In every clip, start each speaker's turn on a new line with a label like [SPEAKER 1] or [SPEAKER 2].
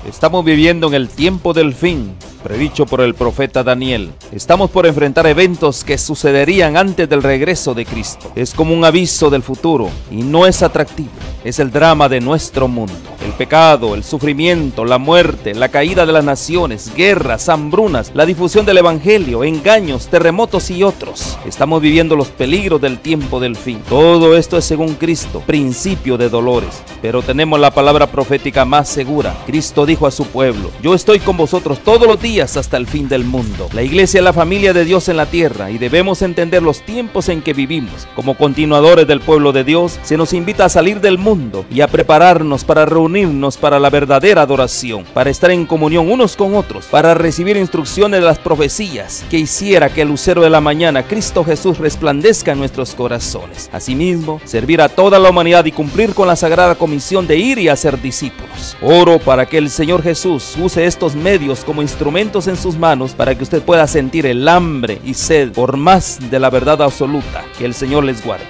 [SPEAKER 1] Estamos viviendo en el tiempo del fin, predicho por el profeta Daniel. Estamos por enfrentar eventos que sucederían antes del regreso de Cristo. Es como un aviso del futuro y no es atractivo. Es el drama de nuestro mundo. El pecado, el sufrimiento, la muerte, la caída de las naciones, guerras, hambrunas, la difusión del evangelio, engaños, terremotos y otros. Estamos viviendo los peligros del tiempo del fin. Todo esto es según Cristo, principio de dolores. Pero tenemos la palabra profética más segura. Cristo dijo a su pueblo: yo estoy con vosotros todos los días hasta el fin del mundo. La iglesia es la familia de Dios en la tierra y debemos entender los tiempos en que vivimos. Como continuadores del pueblo de Dios, se nos invita a salir del mundo y a prepararnos para reunirnos para la verdadera adoración, para estar en comunión unos con otros, para recibir instrucciones de las profecías que hiciera que el lucero de la mañana, Cristo Jesús, resplandezca en nuestros corazones. Asimismo, servir a toda la humanidad y cumplir con la sagrada comisión de ir y hacer discípulos. Oro para que el Señor Jesús use estos medios como instrumentos en sus manos para que usted pueda sentir el hambre y sed por más de la verdad absoluta. Que el Señor les guarde.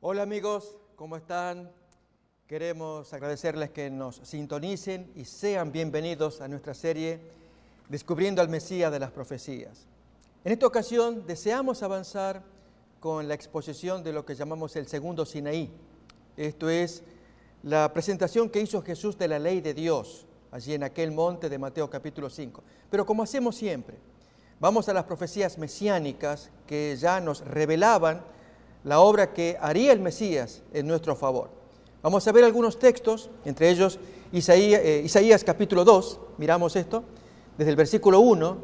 [SPEAKER 2] Hola amigos, ¿cómo están? Queremos agradecerles que nos sintonicen y sean bienvenidos a nuestra serie Descubriendo al Mesías de las Profecías. En esta ocasión deseamos avanzar con la exposición de lo que llamamos el segundo Sinaí. Esto es la presentación que hizo Jesús de la ley de Dios, allí en aquel monte de Mateo capítulo 5. Pero como hacemos siempre, vamos a las profecías mesiánicas que ya nos revelaban la obra que haría el Mesías en nuestro favor. Vamos a ver algunos textos, entre ellos Isaías capítulo 2, miramos esto, desde el versículo 1,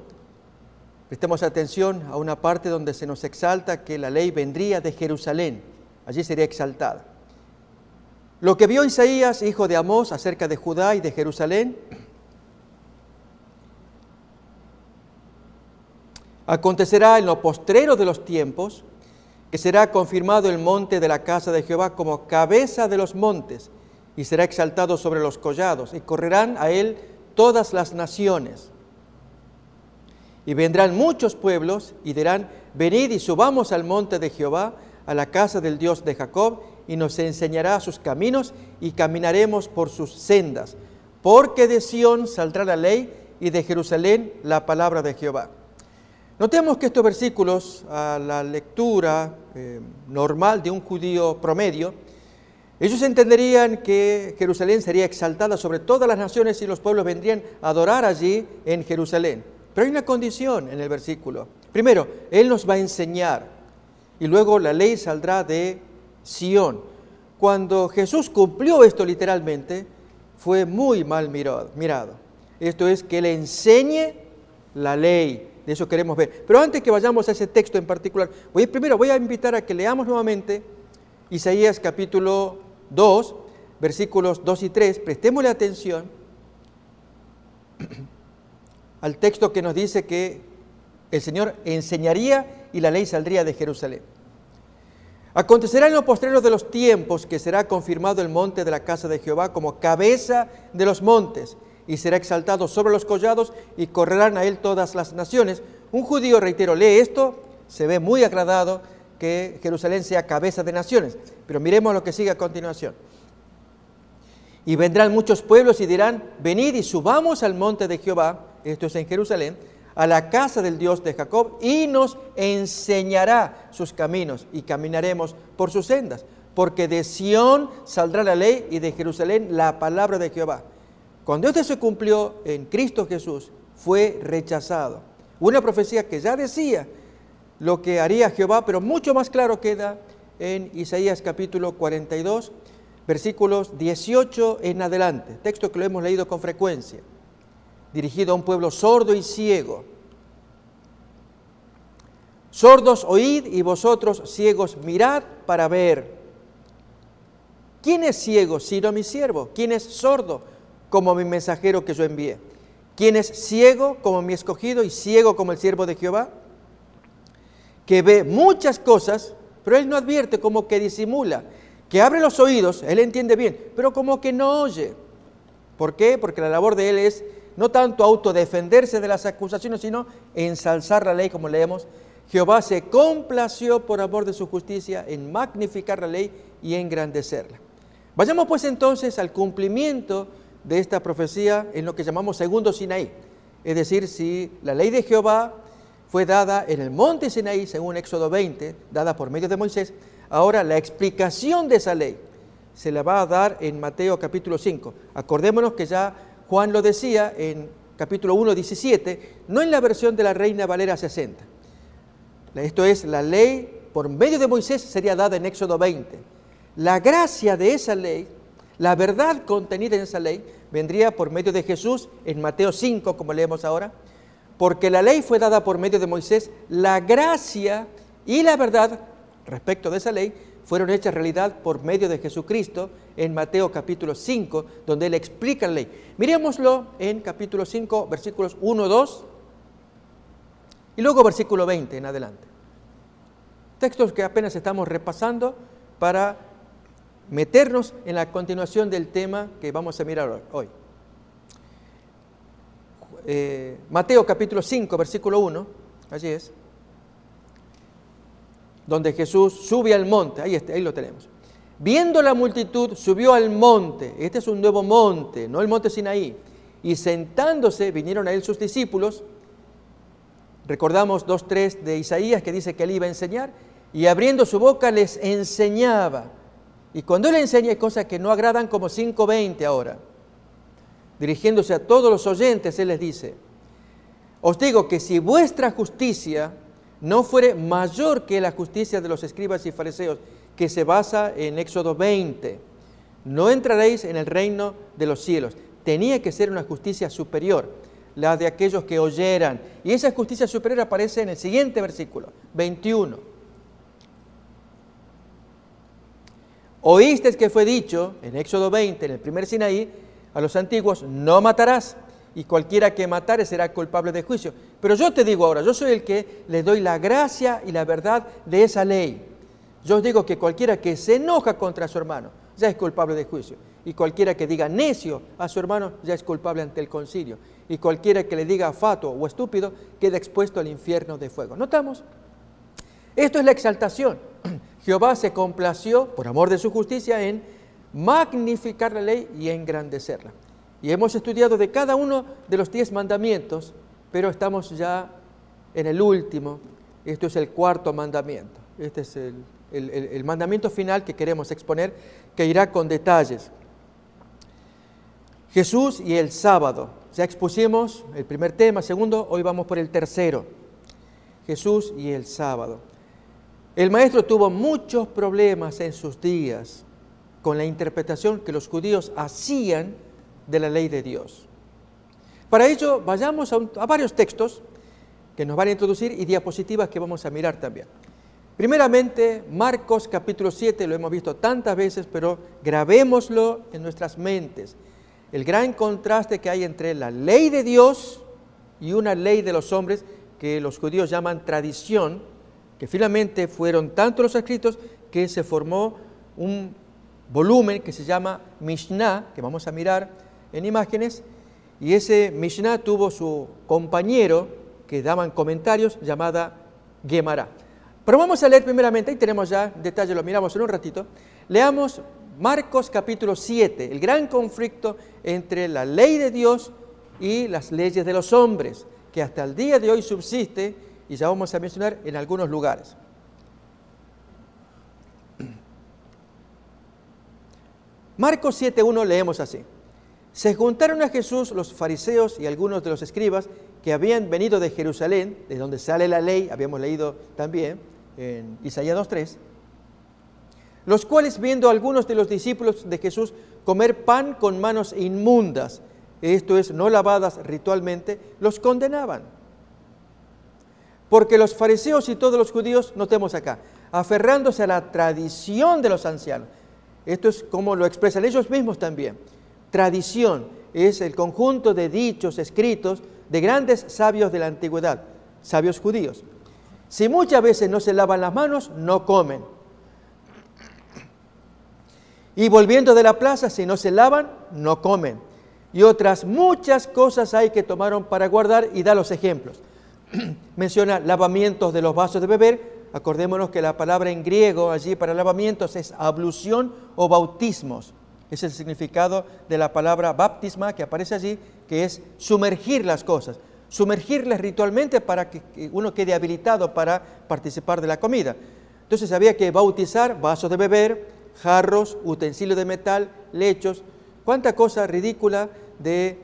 [SPEAKER 2] prestemos atención a una parte donde se nos exalta que la ley vendría de Jerusalén, allí sería exaltada. Lo que vio Isaías, hijo de Amós, acerca de Judá y de Jerusalén, acontecerá en lo postrero de los tiempos, que será confirmado el monte de la casa de Jehová como cabeza de los montes, y será exaltado sobre los collados, y correrán a él todas las naciones. Y vendrán muchos pueblos, y dirán: venid y subamos al monte de Jehová, a la casa del Dios de Jacob, y nos enseñará sus caminos, y caminaremos por sus sendas. Porque de Sión saldrá la ley, y de Jerusalén la palabra de Jehová. Notemos que estos versículos, a la lectura normal de un judío promedio, ellos entenderían que Jerusalén sería exaltada sobre todas las naciones y los pueblos vendrían a adorar allí en Jerusalén. Pero hay una condición en el versículo. Primero, Él nos va a enseñar y luego la ley saldrá de Sión. Cuando Jesús cumplió esto literalmente, fue muy mal mirado. Esto es, que Él enseñe la ley. De eso queremos ver. Pero antes que vayamos a ese texto en particular, primero voy a invitar a que leamos nuevamente Isaías capítulo 2, versículos 2 y 3. Prestémosle atención al texto que nos dice que el Señor enseñaría y la ley saldría de Jerusalén. Acontecerá en los postreros de los tiempos que será confirmado el monte de la casa de Jehová como cabeza de los montes, y será exaltado sobre los collados, y correrán a él todas las naciones. Un judío, reitero, lee esto, se ve muy agradado que Jerusalén sea cabeza de naciones. Pero miremos lo que sigue a continuación. Y vendrán muchos pueblos y dirán: venid y subamos al monte de Jehová, esto es en Jerusalén, a la casa del Dios de Jacob, y nos enseñará sus caminos, y caminaremos por sus sendas. Porque de Sión saldrá la ley, y de Jerusalén la palabra de Jehová. Cuando esto se cumplió en Cristo Jesús, fue rechazado. Una profecía que ya decía lo que haría Jehová, pero mucho más claro queda en Isaías capítulo 42, versículos 18 en adelante. Texto que lo hemos leído con frecuencia, dirigido a un pueblo sordo y ciego. Sordos, oíd, y vosotros ciegos, mirad para ver. ¿Quién es ciego sino mi siervo? ¿Quién es sordo como mi mensajero que yo envié? ¿Quién es ciego como mi escogido y ciego como el siervo de Jehová? Que ve muchas cosas, pero él no advierte, como que disimula. Que abre los oídos, él entiende bien, pero como que no oye. ¿Por qué? Porque la labor de él es no tanto autodefenderse de las acusaciones, sino ensalzar la ley, como leemos. Jehová se complació por amor de su justicia en magnificar la ley y engrandecerla. Vayamos pues entonces al cumplimiento de esta profecía en lo que llamamos segundo Sinaí. Es decir, si la ley de Jehová fue dada en el monte Sinaí, según Éxodo 20, dada por medio de Moisés, ahora la explicación de esa ley se la va a dar en Mateo capítulo 5. Acordémonos que ya Juan lo decía en capítulo 1, 17, no en la versión de la Reina Valera 60. Esto es, la ley por medio de Moisés sería dada en Éxodo 20. La gracia de esa ley, la verdad contenida en esa ley, vendría por medio de Jesús en Mateo 5, como leemos ahora, porque la ley fue dada por medio de Moisés, la gracia y la verdad respecto de esa ley fueron hechas realidad por medio de Jesucristo en Mateo capítulo 5, donde Él explica la ley. Miremoslo en capítulo 5, versículos 1, 2 y luego versículo 20 en adelante. Textos que apenas estamos repasando para meternos en la continuación del tema que vamos a mirar hoy. Mateo capítulo 5, versículo 1, allí es, donde Jesús sube al monte, ahí lo tenemos. Viendo la multitud, subió al monte, este es un nuevo monte, no el monte Sinaí, y sentándose vinieron a él sus discípulos. Recordamos 2:3 de Isaías que dice que él iba a enseñar, y abriendo su boca les enseñaba. Y cuando él enseña hay cosas que no agradan, como 5:20 ahora. Dirigiéndose a todos los oyentes, él les dice: os digo que si vuestra justicia no fuere mayor que la justicia de los escribas y fariseos, que se basa en Éxodo 20, no entraréis en el reino de los cielos. Tenía que ser una justicia superior, la de aquellos que oyeran. Y esa justicia superior aparece en el siguiente versículo, 21. Oísteis que fue dicho, en Éxodo 20, en el primer Sinaí, a los antiguos: no matarás, y cualquiera que matare será culpable de juicio. Pero yo te digo ahora, yo soy el que les doy la gracia y la verdad de esa ley. Yo os digo que cualquiera que se enoja contra su hermano ya es culpable de juicio. Y cualquiera que diga necio a su hermano ya es culpable ante el concilio. Y cualquiera que le diga fatuo o estúpido queda expuesto al infierno de fuego. ¿Notamos? Esto es la exaltación. Jehová se complació, por amor de su justicia, en magnificar la ley y engrandecerla. Y hemos estudiado de cada uno de los 10 mandamientos, pero estamos ya en el último. Esto es el cuarto mandamiento. Este es el mandamiento final que queremos exponer, que irá con detalles. Jesús y el sábado. Ya expusimos el primer tema, segundo, hoy vamos por el tercero. Jesús y el sábado. El maestro tuvo muchos problemas en sus días con la interpretación que los judíos hacían de la ley de Dios. Para ello, vayamos a varios textos que nos van a introducir y diapositivas que vamos a mirar también. Primeramente, Marcos capítulo 7, lo hemos visto tantas veces, pero grabémoslo en nuestras mentes. El gran contraste que hay entre la ley de Dios y una ley de los hombres que los judíos llaman tradición, que finalmente fueron tantos los escritos que se formó un volumen que se llama Mishnah, que vamos a mirar en imágenes, y ese Mishnah tuvo su compañero que daban comentarios llamada Gemara. Pero vamos a leer primeramente, ahí tenemos ya detalle, lo miramos en un ratito. Leamos Marcos capítulo 7, el gran conflicto entre la ley de Dios y las leyes de los hombres, que hasta el día de hoy subsiste y ya vamos a mencionar en algunos lugares. Marcos 7:1 leemos así: se juntaron a Jesús los fariseos y algunos de los escribas que habían venido de Jerusalén, de donde sale la ley, habíamos leído también en Isaías 2:3, los cuales, viendo a algunos de los discípulos de Jesús comer pan con manos inmundas, esto es, no lavadas ritualmente, los condenaban. Porque los fariseos y todos los judíos, notemos acá, aferrándose a la tradición de los ancianos, esto es como lo expresan ellos mismos también. Tradición es el conjunto de dichos escritos de grandes sabios de la antigüedad, sabios judíos. Si muchas veces no se lavan las manos, no comen. Y volviendo de la plaza, si no se lavan, no comen. Y otras muchas cosas hay que tomaron para guardar, y da los ejemplos. Menciona lavamientos de los vasos de beber. Acordémonos que la palabra en griego allí para lavamientos es ablución o bautismos. Es el significado de la palabra baptisma que aparece allí, que es sumergir las cosas, sumergirlas ritualmente para que uno quede habilitado para participar de la comida. Entonces había que bautizar vasos de beber, jarros, utensilios de metal, lechos, cuánta cosa ridícula de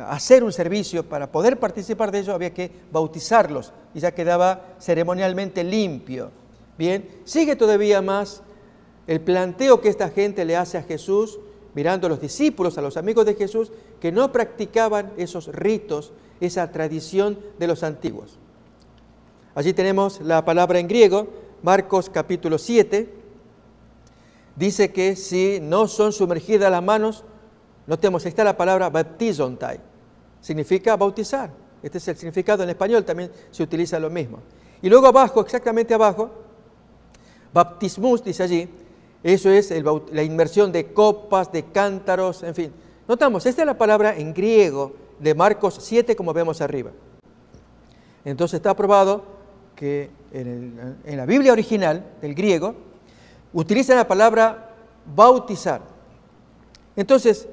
[SPEAKER 2] hacer un servicio. Para poder participar de ello había que bautizarlos y ya quedaba ceremonialmente limpio. Bien, sigue todavía más el planteo que esta gente le hace a Jesús, mirando a los discípulos, a los amigos de Jesús, que no practicaban esos ritos, esa tradición de los antiguos. Allí tenemos la palabra en griego, Marcos capítulo 7, dice que si no son sumergidas las manos, notemos, ahí está la palabra baptizontai, significa bautizar. Este es el significado en español, también se utiliza lo mismo. Y luego abajo, exactamente abajo, baptismus, dice allí, eso es la inmersión de copas, de cántaros, en fin. Notamos, esta es la palabra en griego de Marcos 7, como vemos arriba. Entonces está probado que en la Biblia original del griego utilizan la palabra bautizar. Entonces,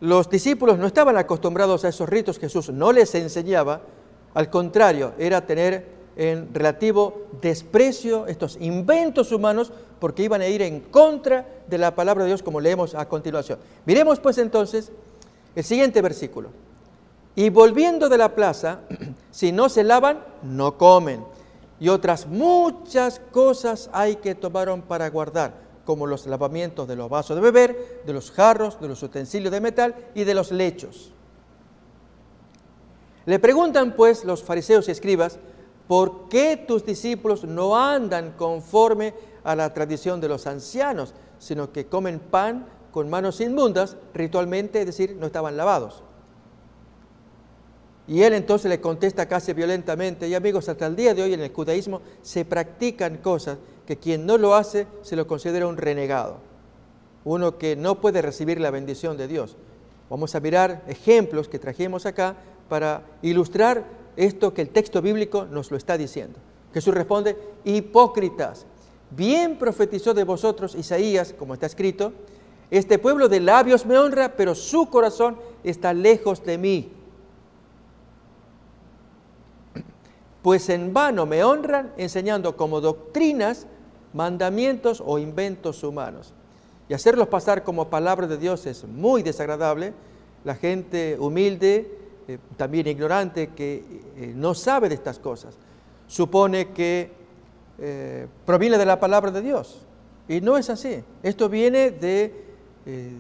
[SPEAKER 2] los discípulos no estaban acostumbrados a esos ritos, Jesús no les enseñaba, al contrario, era tener en relativo desprecio estos inventos humanos porque iban a ir en contra de la palabra de Dios, como leemos a continuación. Miremos pues entonces el siguiente versículo. Y volviendo de la plaza, si no se lavan, no comen. Y otras muchas cosas hay que tomaron para guardar, como los lavamientos de los vasos de beber, de los jarros, de los utensilios de metal y de los lechos. Le preguntan pues los fariseos y escribas, ¿por qué tus discípulos no andan conforme a la tradición de los ancianos, sino que comen pan con manos inmundas, ritualmente, es decir, no estaban lavados? Y él entonces le contesta casi violentamente, y amigos, hasta el día de hoy en el judaísmo se practican cosas que quien no lo hace se lo considera un renegado, uno que no puede recibir la bendición de Dios. Vamos a mirar ejemplos que trajimos acá para ilustrar esto que el texto bíblico nos lo está diciendo. Jesús responde, hipócritas, bien profetizó de vosotros Isaías, como está escrito, este pueblo de labios me honra, pero su corazón está lejos de mí. Pues en vano me honran enseñando como doctrinas, mandamientos o inventos humanos. Y hacerlos pasar como palabra de Dios es muy desagradable. La gente humilde, también ignorante, que no sabe de estas cosas, supone que proviene de la palabra de Dios. Y no es así. Esto viene de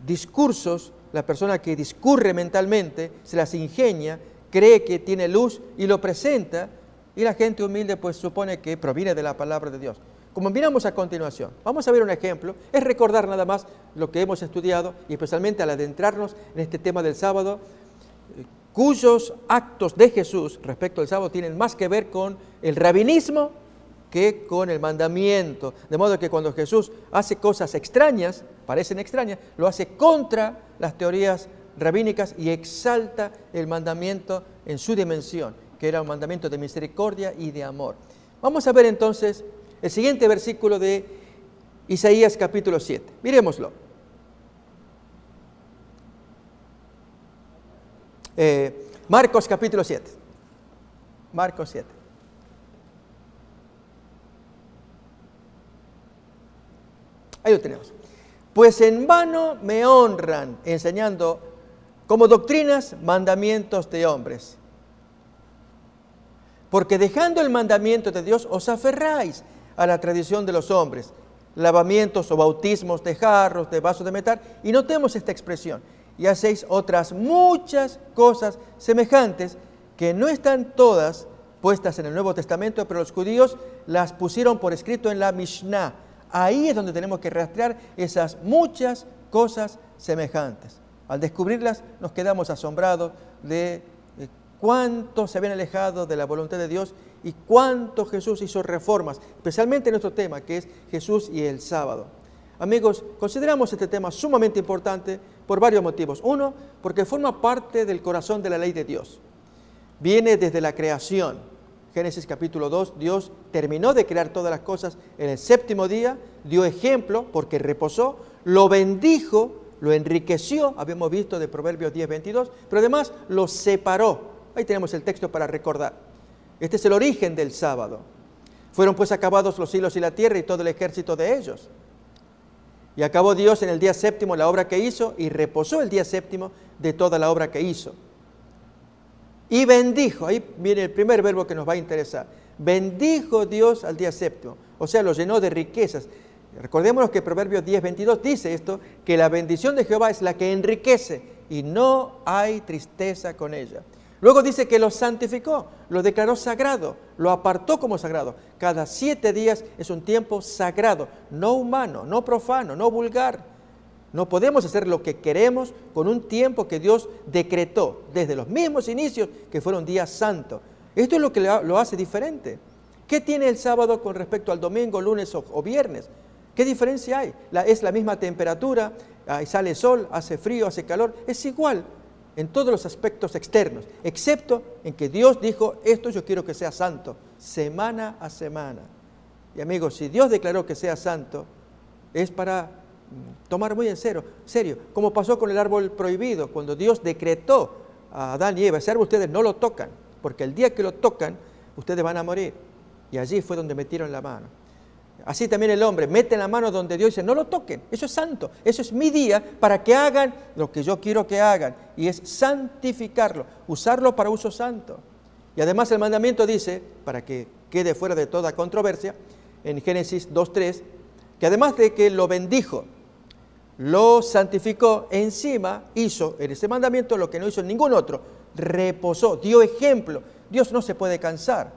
[SPEAKER 2] discursos. La persona que discurre mentalmente, se las ingenia, cree que tiene luz y lo presenta, y la gente humilde pues supone que proviene de la palabra de Dios. Como miramos a continuación, vamos a ver un ejemplo, es recordar nada más lo que hemos estudiado, y especialmente al adentrarnos en este tema del sábado, cuyos actos de Jesús respecto al sábado tienen más que ver con el rabinismo que con el mandamiento. De modo que cuando Jesús hace cosas extrañas, parecen extrañas, lo hace contra las teorías rabínicas y exalta el mandamiento en su dimensión, que era un mandamiento de misericordia y de amor. Vamos a ver entonces el siguiente versículo de Isaías capítulo 7. Miremoslo. Marcos capítulo 7. Marcos 7. Ahí lo tenemos. Pues en vano me honran enseñando como doctrinas mandamientos de hombres. Porque dejando el mandamiento de Dios os aferráis a la tradición de los hombres, lavamientos o bautismos de jarros, de vasos de metal, y notemos esta expresión, y hacéis otras muchas cosas semejantes que no están todas puestas en el Nuevo Testamento, pero los judíos las pusieron por escrito en la Mishnah. Ahí es donde tenemos que rastrear esas muchas cosas semejantes. Al descubrirlas nos quedamos asombrados de cuánto se habían alejado de la voluntad de Dios y cuánto Jesús hizo reformas, especialmente en nuestro tema, que es Jesús y el sábado. Amigos, consideramos este tema sumamente importante por varios motivos. Uno, porque forma parte del corazón de la ley de Dios. Viene desde la creación. Génesis capítulo 2, Dios terminó de crear todas las cosas en el séptimo día, dio ejemplo porque reposó, lo bendijo lo enriqueció, habíamos visto de Proverbios 10:22, pero además lo separó. Ahí tenemos el texto para recordar. Este es el origen del sábado. Fueron pues acabados los cielos y la tierra y todo el ejército de ellos. Y acabó Dios en el día séptimo la obra que hizo y reposó el día séptimo de toda la obra que hizo. Y bendijo, ahí viene el primer verbo que nos va a interesar. Bendijo Dios al día séptimo, o sea, lo llenó de riquezas. Recordémonos que Proverbios 10:22 dice esto, que la bendición de Jehová es la que enriquece y no hay tristeza con ella. Luego dice que lo santificó, lo declaró sagrado, lo apartó como sagrado. Cada 7 días es un tiempo sagrado, no humano, no profano, no vulgar. No podemos hacer lo que queremos con un tiempo que Dios decretó desde los mismos inicios que fueron días santos. Esto es lo que lo hace diferente. ¿Qué tiene el sábado con respecto al domingo, lunes o viernes? ¿Qué diferencia hay? Es la misma temperatura, sale sol, hace frío, hace calor, es igual en todos los aspectos externos, excepto en que Dios dijo, esto yo quiero que sea santo, semana a semana. Y amigos, si Dios declaró que sea santo, es para tomar muy en serio, como pasó con el árbol prohibido, cuando Dios decretó a Adán y Eva, ese árbol ustedes no lo tocan, porque el día que lo tocan, ustedes van a morir. Y allí fue donde metieron la mano. Así también el hombre mete la mano donde Dios dice, no lo toquen, eso es santo, eso es mi día para que hagan lo que yo quiero que hagan, y es santificarlo, usarlo para uso santo. Y además el mandamiento dice, para que quede fuera de toda controversia, en Génesis 2:3, que además de que lo bendijo, lo santificó, encima hizo en ese mandamiento lo que no hizo en ningún otro, reposó, dio ejemplo. Dios no se puede cansar.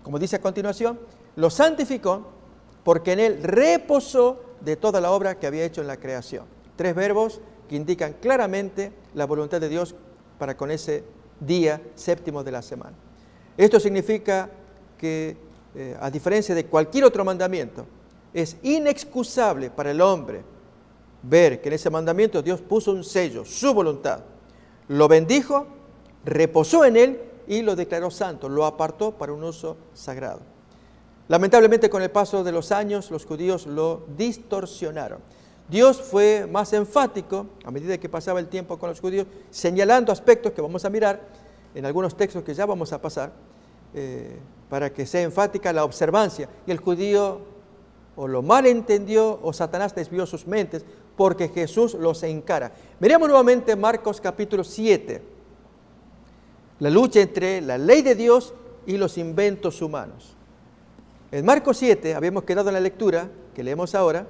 [SPEAKER 2] Como dice a continuación, lo santificó porque en él reposó de toda la obra que había hecho en la creación. 3 verbos que indican claramente la voluntad de Dios para con ese día séptimo de la semana. Esto significa que, a diferencia de cualquier otro mandamiento, es inexcusable para el hombre ver que en ese mandamiento Dios puso un sello, su voluntad. Lo bendijo, reposó en él y lo declaró santo, lo apartó para un uso sagrado. Lamentablemente, con el paso de los años, los judíos lo distorsionaron. Dios fue más enfático a medida que pasaba el tiempo con los judíos, señalando aspectos que vamos a mirar en algunos textos que ya vamos a pasar, para que sea enfática la observancia. Y el judío o lo malentendió o Satanás desvió sus mentes porque Jesús los encara. Miremos nuevamente Marcos capítulo 7, la lucha entre la ley de Dios y los inventos humanos. En Marcos 7, habíamos quedado en la lectura, que leemos ahora,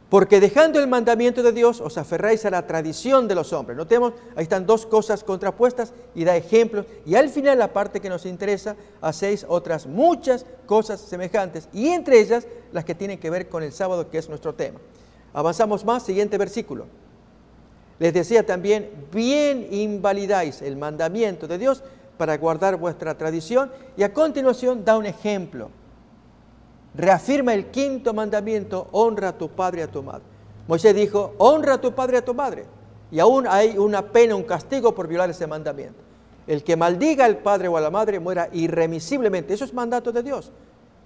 [SPEAKER 2] porque dejando el mandamiento de Dios, os aferráis a la tradición de los hombres. Notemos, ahí están 2 cosas contrapuestas y da ejemplos. Y al final, la parte que nos interesa, hacéis otras muchas cosas semejantes, y entre ellas las que tienen que ver con el sábado, que es nuestro tema. Avanzamos más, siguiente versículo. Les decía también, bien invalidáis el mandamiento de Dios para guardar vuestra tradición, y a continuación da un ejemplo. Reafirma el 5.º mandamiento, honra a tu padre y a tu madre. Moisés dijo, honra a tu padre y a tu madre, y aún hay una pena, un castigo por violar ese mandamiento. El que maldiga al padre o a la madre muera irremisiblemente. Eso es mandato de Dios.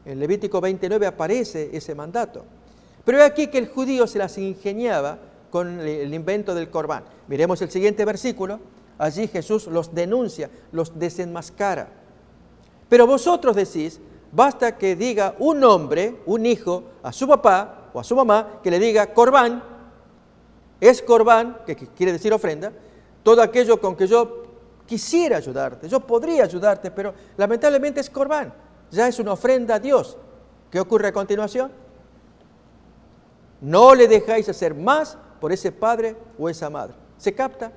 [SPEAKER 2] En Levítico 29 aparece ese mandato. Pero es aquí que el judío se las ingeniaba con el invento del Corbán. Miremos el siguiente versículo. Allí Jesús los denuncia, los desenmascara. Pero vosotros decís, basta que diga un hombre, un hijo, a su papá o a su mamá, que le diga Corbán, es Corbán, que quiere decir ofrenda, todo aquello con que yo quisiera ayudarte, yo podría ayudarte, pero lamentablemente es Corbán, ya es una ofrenda a Dios. ¿Qué ocurre a continuación? No le dejáis hacer más por ese padre o esa madre. ¿Se capta?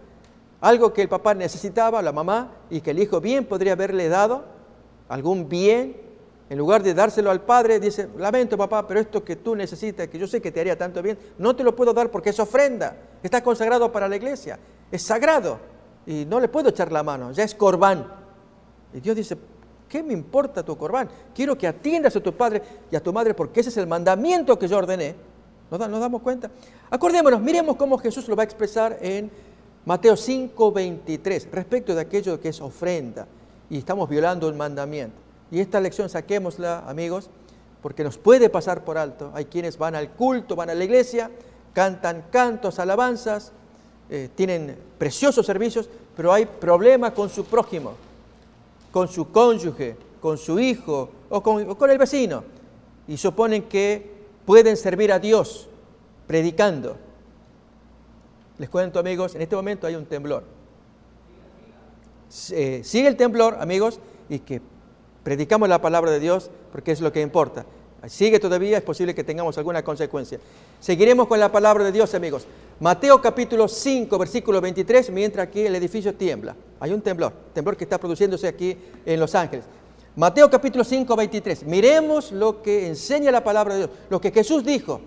[SPEAKER 2] Algo que el papá necesitaba, la mamá, y que el hijo bien podría haberle dado, algún bien, en lugar de dárselo al padre, dice, lamento papá, pero esto que tú necesitas, que yo sé que te haría tanto bien, no te lo puedo dar porque es ofrenda, está consagrado para la iglesia, es sagrado, y no le puedo echar la mano, ya es Corbán. Y Dios dice, ¿qué me importa tu Corbán? Quiero que atiendas a tu padre y a tu madre porque ese es el mandamiento que yo ordené. ¿Nos damos cuenta? Acordémonos, miremos cómo Jesús lo va a expresar en Mateo 5:23, respecto de aquello que es ofrenda, y estamos violando un mandamiento. Y esta lección saquémosla, amigos, porque nos puede pasar por alto. Hay quienes van al culto, van a la iglesia, cantan cantos, alabanzas, tienen preciosos servicios, pero hay problemas con su prójimo, con su cónyuge, con su hijo o con el vecino. Y suponen que pueden servir a Dios predicando. Les cuento, amigos, en este momento hay un temblor. Sigue el temblor, amigos, y que predicamos la palabra de Dios porque es lo que importa. Sigue todavía, es posible que tengamos alguna consecuencia. Seguiremos con la palabra de Dios, amigos. Mateo capítulo 5, versículo 23, mientras aquí el edificio tiembla. Hay un temblor que está produciéndose aquí en Los Ángeles. Mateo capítulo 5, 23. Miremos lo que enseña la palabra de Dios, lo que Jesús dijo.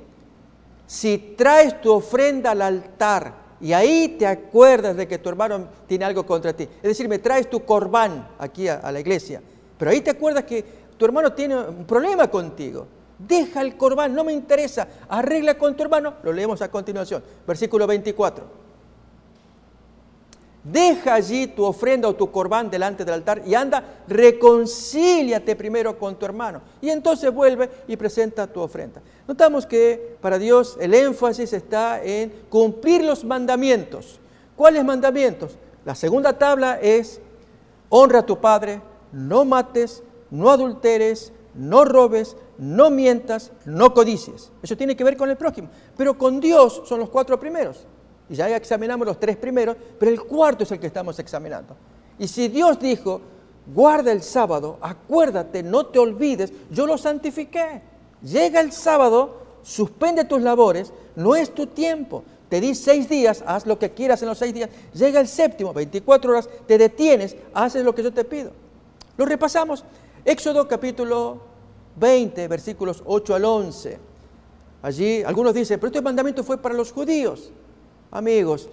[SPEAKER 2] Si traes tu ofrenda al altar y ahí te acuerdas de que tu hermano tiene algo contra ti, es decir, me traes tu corbán aquí a la iglesia, pero ahí te acuerdas que tu hermano tiene un problema contigo, deja el corbán, no me interesa, arregla con tu hermano. Lo leemos a continuación, versículo 24. Deja allí tu ofrenda o tu corbán delante del altar y anda, reconcíliate primero con tu hermano y entonces vuelve y presenta tu ofrenda. Notamos que para Dios el énfasis está en cumplir los mandamientos. ¿Cuáles mandamientos? La segunda tabla es: honra a tu padre, no mates, no adulteres, no robes, no mientas, no codicies. Eso tiene que ver con el prójimo. Pero con Dios son los 4 primeros. Y ya examinamos los 3 primeros, pero el cuarto es el que estamos examinando. Y si Dios dijo, guarda el sábado, acuérdate, no te olvides, yo lo santifiqué. Llega el sábado, suspende tus labores, no es tu tiempo. Te di 6 días, haz lo que quieras en los 6 días. Llega el séptimo, 24 horas, te detienes, haces lo que yo te pido. Lo repasamos. Éxodo capítulo 20, versículos 8 al 11. Allí algunos dicen, pero este mandamiento fue para los judíos. Amigos,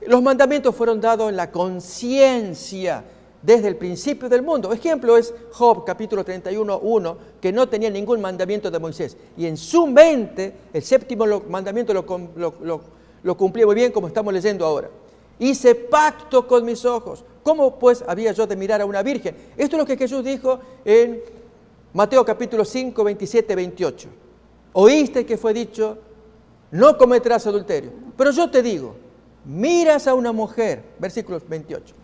[SPEAKER 2] los mandamientos fueron dados en la conciencia desde el principio del mundo. Ejemplo es Job capítulo 31, 1, que no tenía ningún mandamiento de Moisés. Y en su mente el séptimo mandamiento lo cumplía muy bien, como estamos leyendo ahora. Hice pacto con mis ojos. ¿Cómo pues había yo de mirar a una virgen? Esto es lo que Jesús dijo en Mateo capítulo 5, 27, 28. Oíste que fue dicho, no cometerás adulterio. Pero yo te digo, miras a una mujer, versículo 28.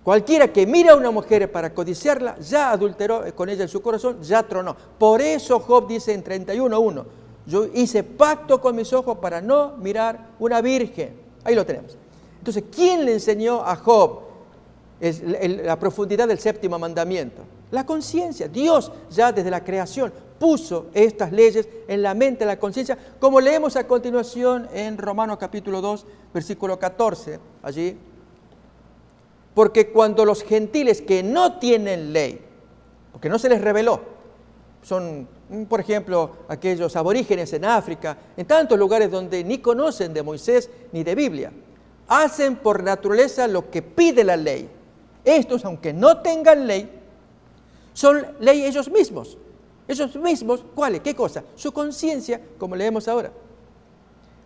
[SPEAKER 2] Cualquiera que mira a una mujer para codiciarla, ya adulteró con ella en su corazón, ya tronó. Por eso Job dice en 31:1, yo hice pacto con mis ojos para no mirar una virgen. Ahí lo tenemos. Entonces, ¿quién le enseñó a Job la profundidad del séptimo mandamiento? La conciencia. Dios ya desde la creación puso estas leyes en la mente, en la conciencia, como leemos a continuación en Romanos capítulo 2, versículo 14, allí. Porque cuando los gentiles que no tienen ley, porque no se les reveló, son, por ejemplo, aquellos aborígenes en África, en tantos lugares donde ni conocen de Moisés ni de Biblia, hacen por naturaleza lo que pide la ley. Estos, aunque no tengan ley, son ley ellos mismos. Ellos mismos, ¿cuáles? ¿Qué cosa? Su conciencia, como leemos ahora.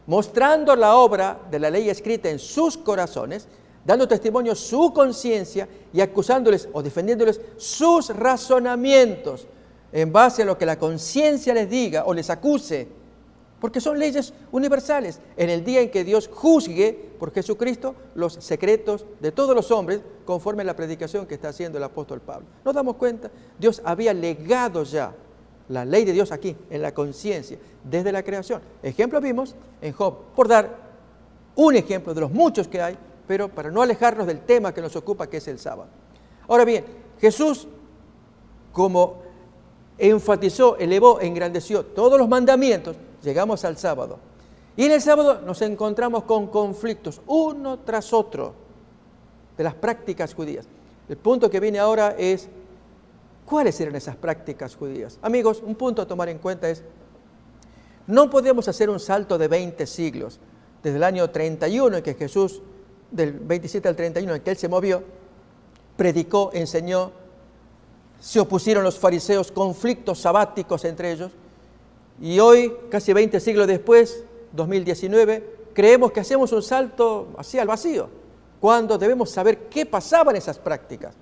[SPEAKER 2] Mostrando la obra de la ley escrita en sus corazones, dando testimonio su conciencia y acusándoles o defendiéndoles sus razonamientos en base a lo que la conciencia les diga o les acuse, porque son leyes universales. En el día en que Dios juzgue por Jesucristo los secretos de todos los hombres, conforme a la predicación que está haciendo el apóstol Pablo. ¿Nos damos cuenta? Dios había legado ya la ley de Dios aquí, en la conciencia, desde la creación. Ejemplo vimos en Job, por dar un ejemplo de los muchos que hay, pero para no alejarnos del tema que nos ocupa, que es el sábado. Ahora bien, Jesús, como enfatizó, elevó, engrandeció todos los mandamientos, llegamos al sábado. Y en el sábado nos encontramos con conflictos, uno tras otro, de las prácticas judías. El punto que viene ahora es, ¿cuáles eran esas prácticas judías? Amigos, un punto a tomar en cuenta es, no podemos hacer un salto de 20 siglos, desde el año 31 en que Jesús, del 27 al 31 en que Él se movió, predicó, enseñó, se opusieron los fariseos, conflictos sabáticos entre ellos, y hoy, casi 20 siglos después, 2019, creemos que hacemos un salto hacia el vacío, cuando debemos saber qué pasaba en esas prácticas.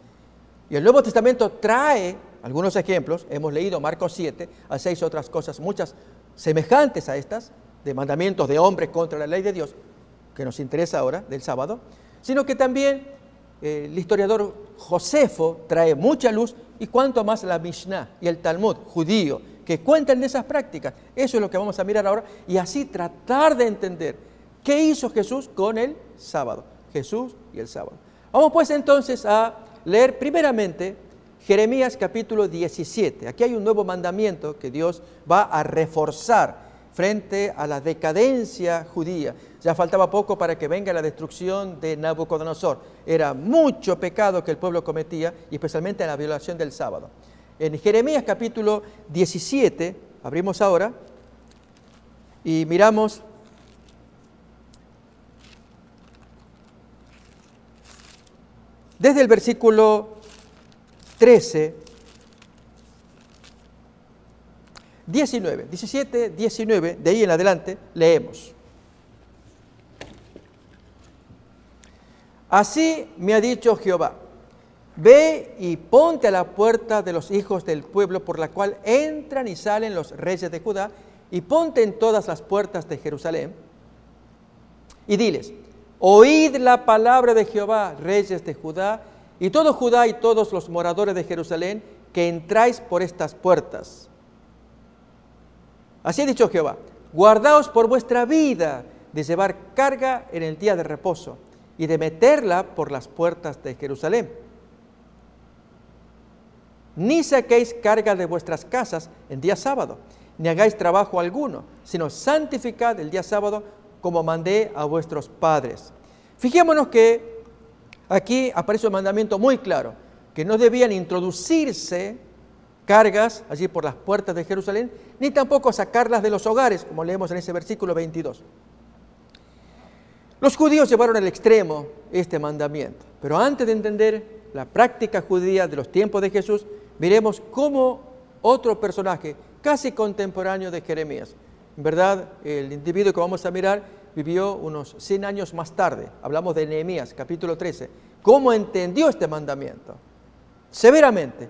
[SPEAKER 2] Y el Nuevo Testamento trae algunos ejemplos. Hemos leído Marcos 7, a 6 otras cosas, muchas semejantes a estas, de mandamientos de hombres contra la ley de Dios, que nos interesa ahora, del sábado, sino que también el historiador Josefo trae mucha luz, y cuanto más la Mishnah y el Talmud judío, que cuentan de esas prácticas. Eso es lo que vamos a mirar ahora, y así tratar de entender qué hizo Jesús con el sábado. Jesús y el sábado. Vamos pues entonces a leer primeramente Jeremías capítulo 17. Aquí hay un nuevo mandamiento que Dios va a reforzar frente a la decadencia judía. Ya faltaba poco para que venga la destrucción de Nabucodonosor. Era mucho pecado que el pueblo cometía, y especialmente la violación del sábado. En Jeremías capítulo 17, abrimos ahora y miramos desde el versículo 13, 19, 17, 19, de ahí en adelante leemos. Así me ha dicho Jehová: ve y ponte a la puerta de los hijos del pueblo por la cual entran y salen los reyes de Judá, y ponte en todas las puertas de Jerusalén, y diles: oíd la palabra de Jehová, reyes de Judá, y todo Judá y todos los moradores de Jerusalén, que entráis por estas puertas. Así ha dicho Jehová: guardaos por vuestra vida de llevar carga en el día de reposo, y de meterla por las puertas de Jerusalén. Ni saquéis carga de vuestras casas en día sábado, ni hagáis trabajo alguno, sino santificad el día sábado, como mandé a vuestros padres. Fijémonos que aquí aparece un mandamiento muy claro, que no debían introducirse cargas allí por las puertas de Jerusalén, ni tampoco sacarlas de los hogares, como leemos en ese versículo 22. Los judíos llevaron al extremo este mandamiento, pero antes de entender la práctica judía de los tiempos de Jesús, miremos cómo otro personaje casi contemporáneo de Jeremías, en verdad el individuo que vamos a mirar vivió unos 100 años más tarde. Hablamos de Nehemías, capítulo 13, cómo entendió este mandamiento severamente,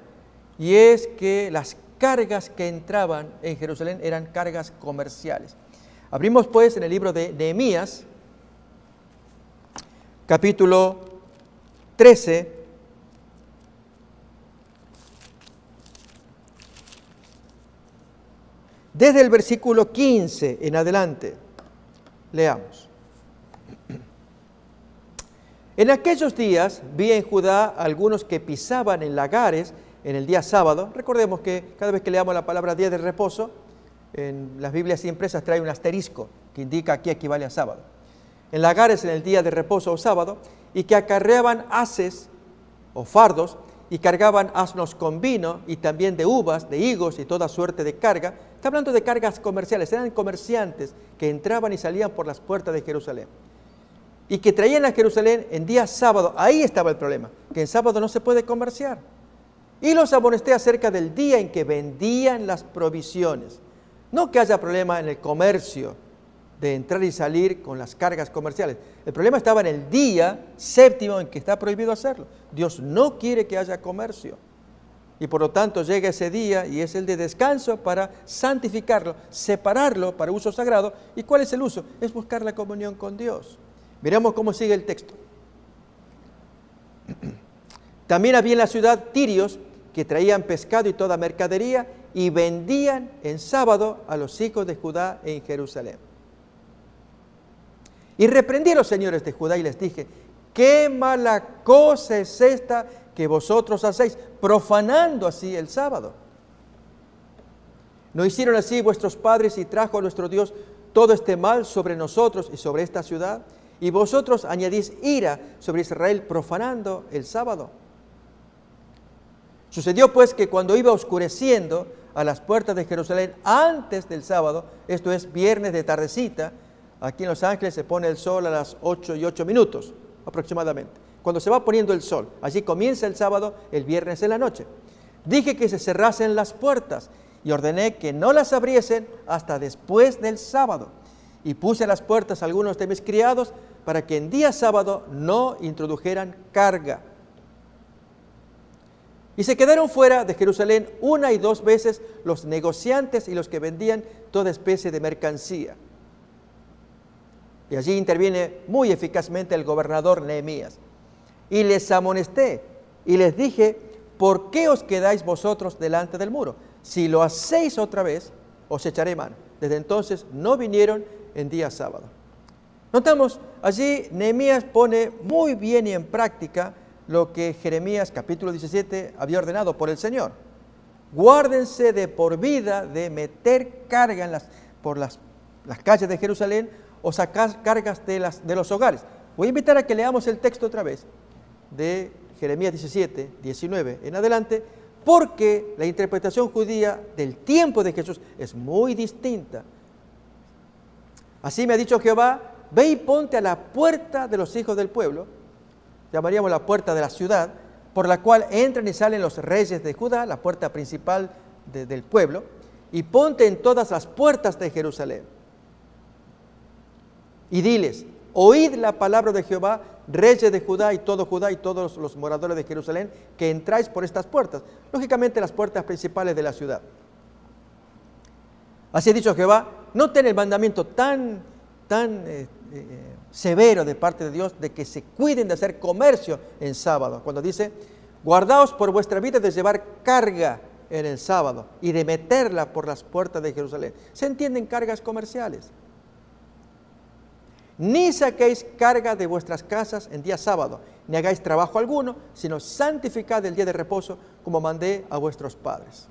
[SPEAKER 2] y es que las cargas que entraban en Jerusalén eran cargas comerciales. Abrimos pues en el libro de Nehemías, capítulo 13, desde el versículo 15 en adelante, leamos. En aquellos días vi en Judá algunos que pisaban en lagares en el día sábado. Recordemos que cada vez que leamos la palabra día de reposo, en las Biblias impresas trae un asterisco que indica aquí equivale a sábado. En lagares en el día de reposo o sábado, y que acarreaban haces o fardos, y cargaban asnos con vino, y también de uvas, de higos y toda suerte de carga. Está hablando de cargas comerciales, eran comerciantes que entraban y salían por las puertas de Jerusalén, y que traían a Jerusalén en día sábado. Ahí estaba el problema, que en sábado no se puede comerciar. Y los amonesté acerca del día en que vendían las provisiones. No que haya problema en el comercio de entrar y salir con las cargas comerciales. El problema estaba en el día séptimo en que está prohibido hacerlo. Dios no quiere que haya comercio. Y por lo tanto llega ese día y es el de descanso para santificarlo, separarlo para uso sagrado. ¿Y cuál es el uso? Es buscar la comunión con Dios. Miremos cómo sigue el texto. También había en la ciudad tirios que traían pescado y toda mercadería y vendían en sábado a los hijos de Judá en Jerusalén. Y reprendí a los señores de Judá y les dije: qué mala cosa es esta que vosotros hacéis, profanando así el sábado. ¿No hicieron así vuestros padres y trajo a nuestro Dios todo este mal sobre nosotros y sobre esta ciudad? Y vosotros añadís ira sobre Israel profanando el sábado. Sucedió pues que cuando iba oscureciendo a las puertas de Jerusalén antes del sábado, esto es viernes de tardecita, aquí en Los Ángeles se pone el sol a las 8:08 aproximadamente. Cuando se va poniendo el sol, allí comienza el sábado, el viernes en la noche. Dije que se cerrasen las puertas y ordené que no las abriesen hasta después del sábado. Y puse a las puertas a algunos de mis criados para que en día sábado no introdujeran carga. Y se quedaron fuera de Jerusalén una y dos veces los negociantes y los que vendían toda especie de mercancía. Y allí interviene muy eficazmente el gobernador Nehemías. Y les amonesté y les dije, ¿por qué os quedáis vosotros delante del muro? Si lo hacéis otra vez, os echaré mano. Desde entonces no vinieron en día sábado. Notamos, allí Nehemías pone muy bien y en práctica lo que Jeremías capítulo 17 había ordenado por el Señor. Guárdense de por vida de meter carga por las calles de Jerusalén o sacar cargas de los hogares. Voy a invitar a que leamos el texto otra vez de Jeremías 17, 19 en adelante, porque la interpretación judía del tiempo de Jesús es muy distinta. Así me ha dicho Jehová, ve y ponte a la puerta de los hijos del pueblo, llamaríamos la puerta de la ciudad, por la cual entran y salen los reyes de Judá, la puerta principal del pueblo, y ponte en todas las puertas de Jerusalén. Y diles, oíd la palabra de Jehová, reyes de Judá y todos los moradores de Jerusalén, que entráis por estas puertas. Lógicamente las puertas principales de la ciudad. Así ha dicho Jehová, noten el mandamiento tan severo de parte de Dios de que se cuiden de hacer comercio en sábado. Cuando dice, guardaos por vuestra vida de llevar carga en el sábado y de meterla por las puertas de Jerusalén. Se entienden cargas comerciales. Ni saquéis carga de vuestras casas en día sábado, ni hagáis trabajo alguno, sino santificad el día de reposo, como mandé a vuestros padres.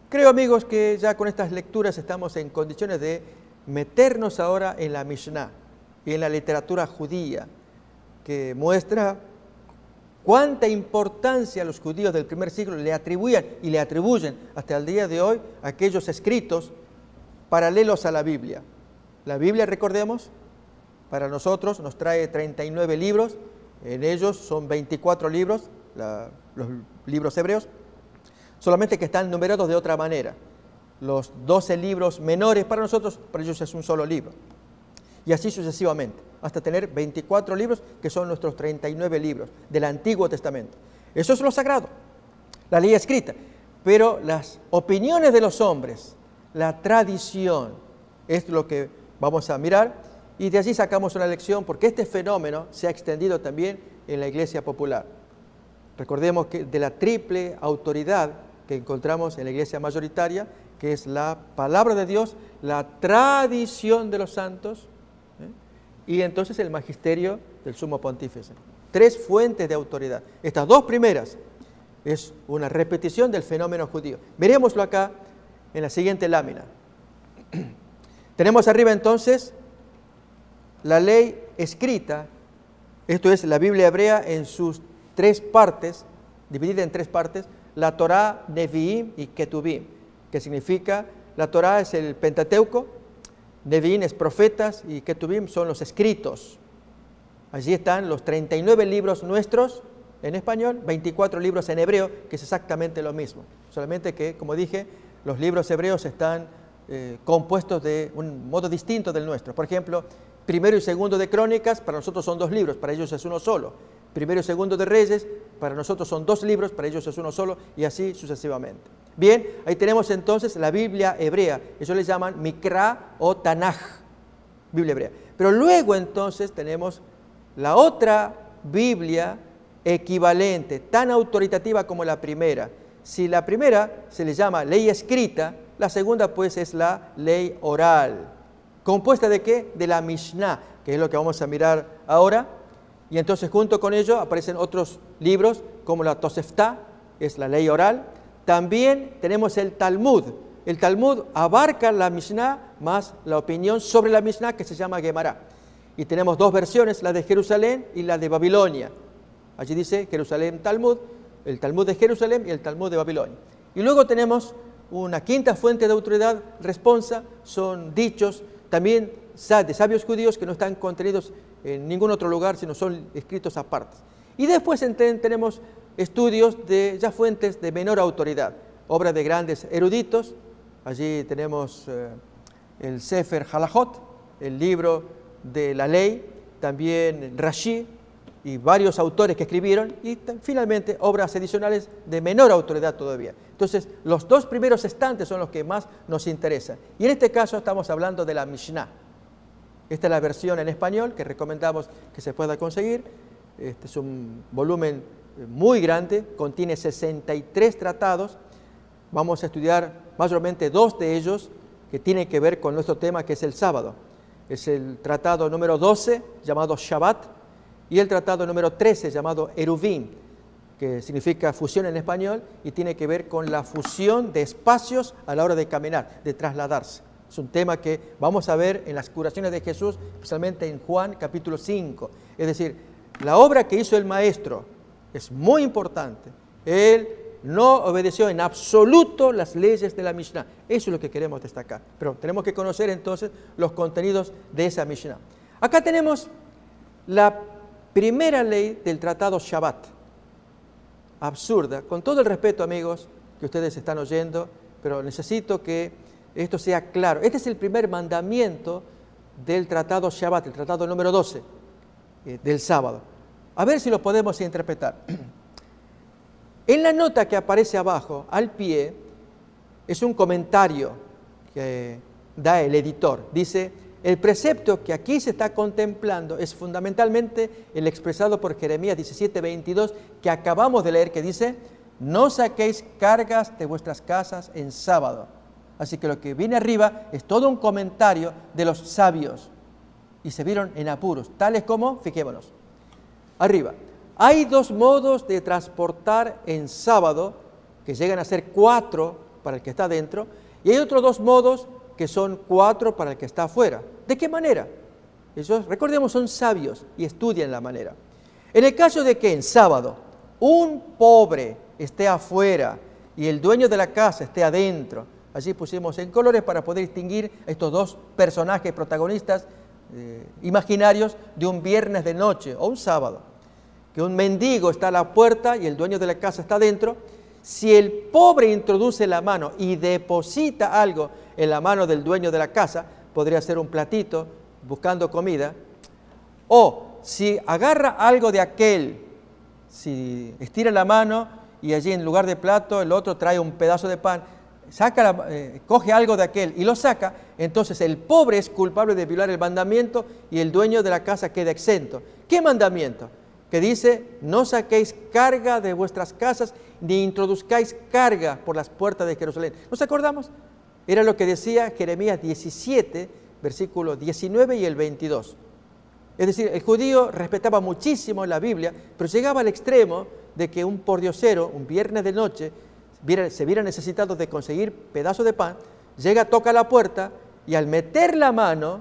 [SPEAKER 2] Creo, amigos, que ya con estas lecturas estamos en condiciones de meternos ahora en la Mishnah y en la literatura judía, que muestra cuánta importancia los judíos del primer siglo le atribuían y le atribuyen hasta el día de hoy a aquellos escritos paralelos a la Biblia. La Biblia, recordemos, para nosotros nos trae 39 libros, en ellos son 24 libros, los libros hebreos, solamente que están numerados de otra manera. Los 12 libros menores para nosotros, para ellos es un solo libro. Y así sucesivamente, hasta tener 24 libros que son nuestros 39 libros del Antiguo Testamento. Eso es lo sagrado, la ley escrita. Pero las opiniones de los hombres, la tradición, es lo que vamos a mirar, y de allí sacamos una lección, porque este fenómeno se ha extendido también en la iglesia popular. Recordemos que de la triple autoridad que encontramos en la iglesia mayoritaria, que es la palabra de Dios, la tradición de los santos, y entonces el magisterio del sumo pontífice. Tres fuentes de autoridad. Estas dos primeras es una repetición del fenómeno judío. Miremoslo acá en la siguiente lámina. Tenemos arriba entonces la ley escrita, esto es la Biblia hebrea en sus tres partes, dividida en tres partes, la Torá, Neviim y Ketubim, que significa, la Torá es el Pentateuco, Neviim es profetas y Ketubim son los escritos. Allí están los 39 libros nuestros en español, 24 libros en hebreo, que es exactamente lo mismo, solamente que, como dije, los libros hebreos están compuestos de un modo distinto del nuestro. Por ejemplo, primero y segundo de Crónicas, para nosotros son dos libros, para ellos es uno solo. Primero y segundo de Reyes, para nosotros son dos libros, para ellos es uno solo, y así sucesivamente. Bien, ahí tenemos entonces la Biblia hebrea, ellos le llaman Mikra o Tanaj, Biblia hebrea. Pero luego entonces tenemos la otra Biblia equivalente, tan autoritativa como la primera. Si la primera se le llama ley escrita, la segunda pues es la ley oral. ¿Compuesta de qué? De la Mishnah, que es lo que vamos a mirar ahora. Y entonces junto con ello aparecen otros libros como la Tosefta, es la ley oral. También tenemos el Talmud. El Talmud abarca la Mishnah más la opinión sobre la Mishnah que se llama Gemara. Y tenemos dos versiones, la de Jerusalén y la de Babilonia. Allí dice Jerusalén Talmud, el Talmud de Jerusalén y el Talmud de Babilonia. Y luego tenemos una quinta fuente de autoridad, responsa, son dichos también de sabios judíos que no están contenidos en ningún otro lugar, sino son escritos aparte. Y después tenemos estudios de ya fuentes de menor autoridad, obras de grandes eruditos. Allí tenemos el Sefer Halajot, el libro de la ley, también Rashi y varios autores que escribieron, y finalmente obras adicionales de menor autoridad todavía. Entonces, los dos primeros estantes son los que más nos interesan. Y en este caso estamos hablando de la Mishnah. Esta es la versión en español que recomendamos que se pueda conseguir. Este es un volumen muy grande, contiene 63 tratados. Vamos a estudiar mayormente 2 de ellos que tienen que ver con nuestro tema, que es el sábado. Es el tratado número 12, llamado Shabbat, y el tratado número 13, llamado Eruvin, que significa fusión en español, y tiene que ver con la fusión de espacios a la hora de caminar, de trasladarse. Es un tema que vamos a ver en las curaciones de Jesús, especialmente en Juan capítulo 5. Es decir, la obra que hizo el Maestro es muy importante. Él no obedeció en absoluto las leyes de la Mishnah. Eso es lo que queremos destacar. Pero tenemos que conocer entonces los contenidos de esa Mishnah. Acá tenemos la primera ley del tratado Shabbat. Absurda. Con todo el respeto, amigos, que ustedes están oyendo, pero necesito que esto sea claro. Este es el primer mandamiento del tratado Shabbat, el tratado número 12 del sábado. A ver si lo podemos interpretar. En la nota que aparece abajo, al pie, es un comentario que da el editor. Dice: el precepto que aquí se está contemplando es fundamentalmente el expresado por Jeremías 17:22, que acabamos de leer, que dice: no saquéis cargas de vuestras casas en sábado. Así que lo que viene arriba es todo un comentario de los sabios, y se vieron en apuros, tales como, fijémonos, arriba. Hay 2 modos de transportar en sábado, que llegan a ser 4 para el que está dentro, y hay otros 2 modos que son 4 para el que está afuera. ¿De qué manera? Ellos, recordemos, son sabios y estudian la manera. En el caso de que en sábado un pobre esté afuera y el dueño de la casa esté adentro, allí pusimos en colores para poder distinguir a estos 2 personajes protagonistas imaginarios de un viernes de noche o un sábado. Que un mendigo está a la puerta y el dueño de la casa está adentro. Si el pobre introduce la mano y deposita algo en la mano del dueño de la casa, podría ser un platito buscando comida, o si agarra algo de aquel, si estira la mano y allí en lugar de plato el otro trae un pedazo de pan, coge algo de aquel y lo saca, entonces el pobre es culpable de violar el mandamiento y el dueño de la casa queda exento. ¿Qué mandamiento? Que dice: no saquéis carga de vuestras casas, ni introduzcáis carga por las puertas de Jerusalén. ¿Nos acordamos? Era lo que decía Jeremías 17, versículo 19 y el 22. Es decir, el judío respetaba muchísimo la Biblia, pero llegaba al extremo de que un pordiosero, un viernes de noche, se viera necesitado de conseguir pedazos de pan, llega, toca la puerta y al meter la mano,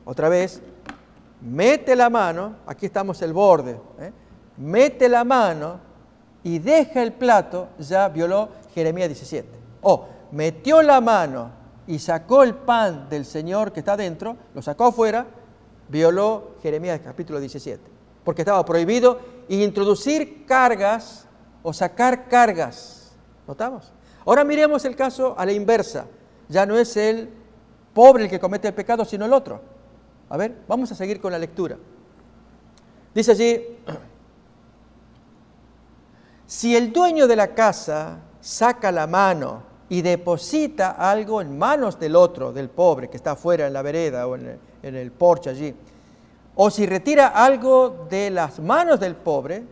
[SPEAKER 2] otra vez, mete la mano, aquí estamos el borde, mete la mano y deja el plato, ya violó Jeremías 17. O metió la mano y sacó el pan del Señor que está dentro, lo sacó afuera, violó Jeremías capítulo 17. Porque estaba prohibido introducir cargas o sacar cargas. ¿Notamos? Ahora miremos el caso a la inversa. Ya no es el pobre el que comete el pecado, sino el otro. A ver, vamos a seguir con la lectura. Dice allí: si el dueño de la casa saca la mano y deposita algo en manos del otro, del pobre que está afuera en la vereda o en el porche allí, o si retira algo de las manos del pobre,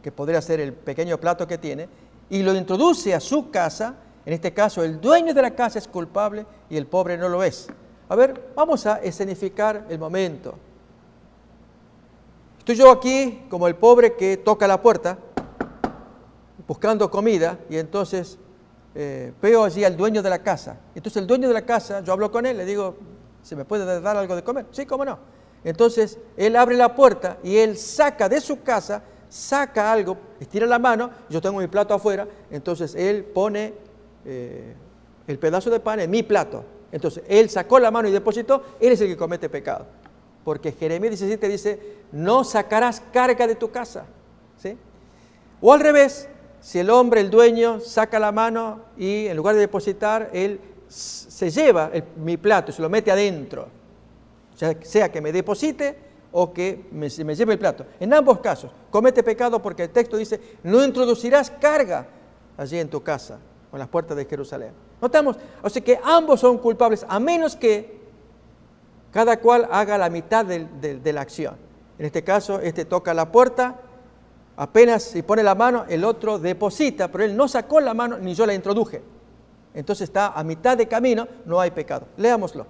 [SPEAKER 2] que podría ser el pequeño plato que tiene, y lo introduce a su casa, en este caso el dueño de la casa es culpable y el pobre no lo es. A ver, vamos a escenificar el momento. Estoy yo aquí como el pobre que toca la puerta buscando comida y entonces veo allí al dueño de la casa. Entonces el dueño de la casa, yo hablo con él, le digo: ¿se me puede dar algo de comer? Sí, cómo no. Entonces él abre la puerta y él saca de su casa, saca algo, estira la mano, yo tengo mi plato afuera, entonces él pone el pedazo de pan en mi plato. Entonces, él sacó la mano y depositó, él es el que comete pecado. Porque Jeremías 17 dice: no sacarás carga de tu casa. ¿Sí? O al revés, si el hombre, el dueño, saca la mano y en lugar de depositar, él se lleva mi plato y se lo mete adentro. O sea que me deposite o que se me lleve el plato. En ambos casos, comete pecado porque el texto dice, no introducirás carga allí en tu casa, o en las puertas de Jerusalén. Notamos, o sea que ambos son culpables, a menos que cada cual haga la mitad de la acción. En este caso, este toca la puerta, apenas si pone la mano, el otro deposita, pero él no sacó la mano ni yo la introduje. Entonces está a mitad de camino, no hay pecado. Leámoslo.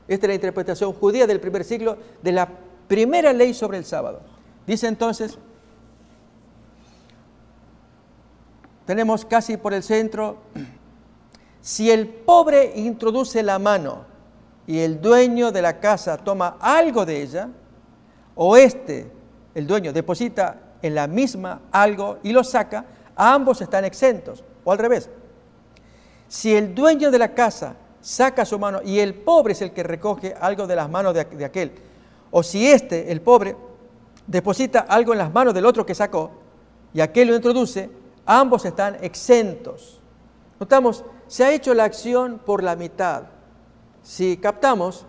[SPEAKER 2] Esta es la interpretación judía del primer siglo de la primera ley sobre el sábado. Dice entonces, tenemos casi por el centro, si el pobre introduce la mano y el dueño de la casa toma algo de ella, o el dueño, deposita en la misma algo y lo saca, ambos están exentos. O al revés, si el dueño de la casa saca su mano y el pobre es el que recoge algo de las manos de aquel, o si el pobre, deposita algo en las manos del otro que sacó y aquel lo introduce, ambos están exentos. Notamos, se ha hecho la acción por la mitad. Si captamos,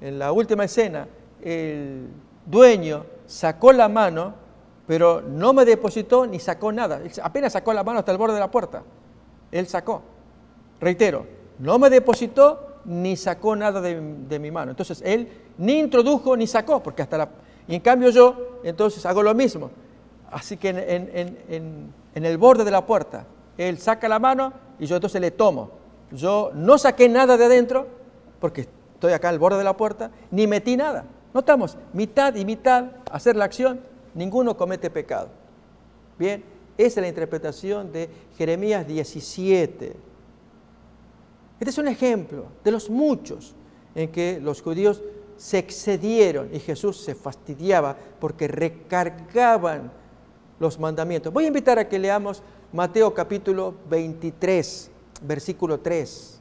[SPEAKER 2] en la última escena, el dueño sacó la mano, pero no me depositó ni sacó nada. Él apenas sacó la mano hasta el borde de la puerta. Él sacó. Reitero, no me depositó ni sacó nada de mi mano. Entonces, él ni introdujo ni sacó, porque y en cambio yo, entonces hago lo mismo. Así que en el borde de la puerta, él saca la mano y yo entonces le tomo. Yo no saqué nada de adentro, porque estoy acá al borde de la puerta, ni metí nada. Notamos, mitad y mitad, hacer la acción, ninguno comete pecado. Bien, esa es la interpretación de Jeremías 17. Este es un ejemplo de los muchos en que los judíos se excedieron y Jesús se fastidiaba porque recargaban los mandamientos. Voy a invitar a que leamos Mateo capítulo 23, versículo 3.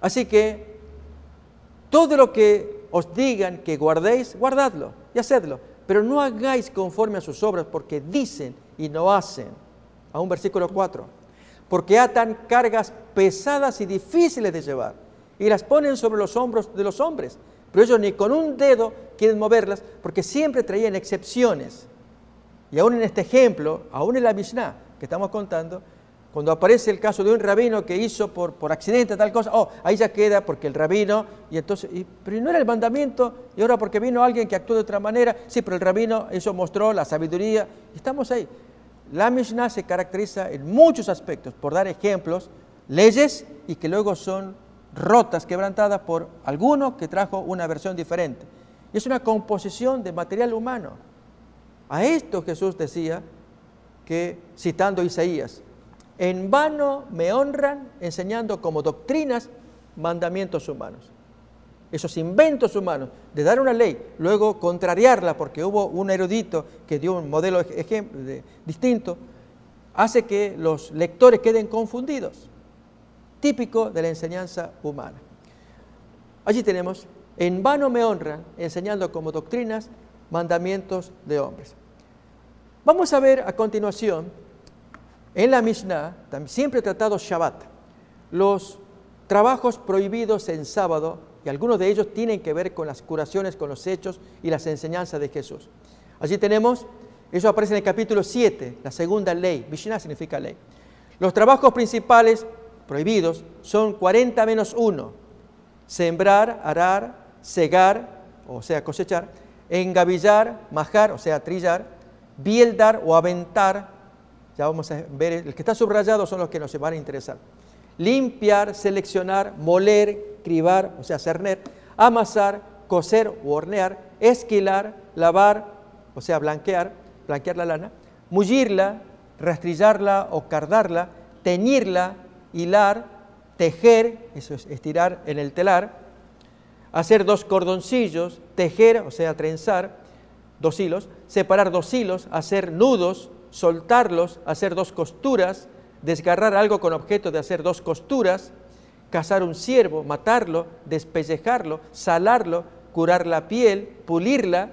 [SPEAKER 2] Así que todo lo que os digan que guardéis, guardadlo y hacedlo, pero no hagáis conforme a sus obras porque dicen y no hacen. A un versículo 4. Porque atan cargas pesadas y difíciles de llevar y las ponen sobre los hombros de los hombres, pero ellos ni con un dedo quieren moverlas porque siempre traían excepciones. Y aún en este ejemplo, aún en la Mishnah que estamos contando, cuando aparece el caso de un rabino que hizo por accidente tal cosa, ahí ya queda porque el rabino, y entonces, pero no era el mandamiento, y ahora porque vino alguien que actuó de otra manera, sí, pero el rabino, eso mostró la sabiduría, y estamos ahí. La Mishnah se caracteriza en muchos aspectos por dar ejemplos, leyes, y que luego son rotas, quebrantadas por alguno que trajo una versión diferente. Y es una composición de material humano. A esto Jesús decía que, citando Isaías, en vano me honran enseñando como doctrinas mandamientos humanos. Esos inventos humanos de dar una ley, luego contrariarla porque hubo un erudito que dio un modelo distinto, hace que los lectores queden confundidos. Típico de la enseñanza humana. Allí tenemos, en vano me honran enseñando como doctrinas mandamientos de hombres. Vamos a ver a continuación, en la Mishnah, siempre tratado Shabbat, los trabajos prohibidos en sábado, y algunos de ellos tienen que ver con las curaciones, con los hechos y las enseñanzas de Jesús. Allí tenemos, eso aparece en el capítulo 7, la segunda ley. Mishnah significa ley. Los trabajos principales prohibidos son 40 menos 1. Sembrar, arar, segar, o sea, cosechar, engavillar, majar, o sea, trillar, bieldar o aventar. Ya vamos a ver, el que está subrayado son los que nos van a interesar. Limpiar, seleccionar, moler, cribar, o sea, cerner, amasar, coser o hornear, esquilar, lavar, o sea, blanquear la lana, mullirla, rastrillarla o cardarla, teñirla, hilar, tejer, eso es estirar en el telar, hacer 2 cordoncillos, tejer, o sea, trenzar, 2 hilos, separar 2 hilos, hacer nudos, soltarlos, hacer 2 costuras, desgarrar algo con objeto de hacer 2 costuras, cazar un ciervo, matarlo, despellejarlo, salarlo, curar la piel, pulirla,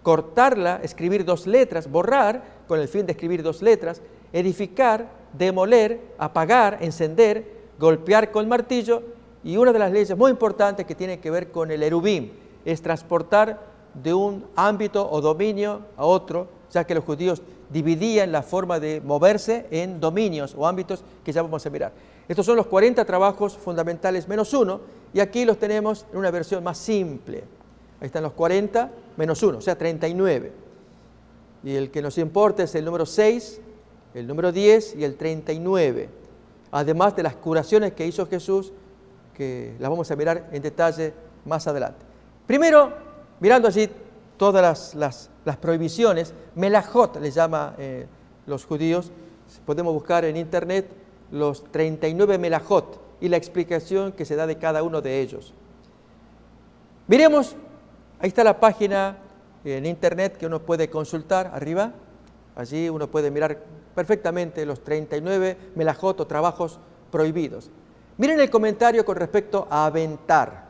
[SPEAKER 2] cortarla, escribir 2 letras, borrar con el fin de escribir 2 letras, edificar, demoler, apagar, encender, golpear con martillo Y una de las leyes muy importantes que tiene que ver con el erubim es transportar de un ámbito o dominio a otro, ya que los judíos dividían la forma de moverse en dominios o ámbitos que ya vamos a mirar. Estos son los 40 trabajos fundamentales menos uno, y aquí los tenemos en una versión más simple. Ahí están los 40 menos 1, o sea, 39. Y el que nos importa es el número 6, el número 10 y el 39. Además de las curaciones que hizo Jesús, que las vamos a mirar en detalle más adelante. Primero, mirando allí todas las prohibiciones, melajot les llama los judíos, podemos buscar en internet los 39 melajot y la explicación que se da de cada uno de ellos. Miremos, ahí está la página en internet que uno puede consultar arriba, allí uno puede mirar perfectamente los 39 melajot o trabajos prohibidos. Miren el comentario con respecto a aventar,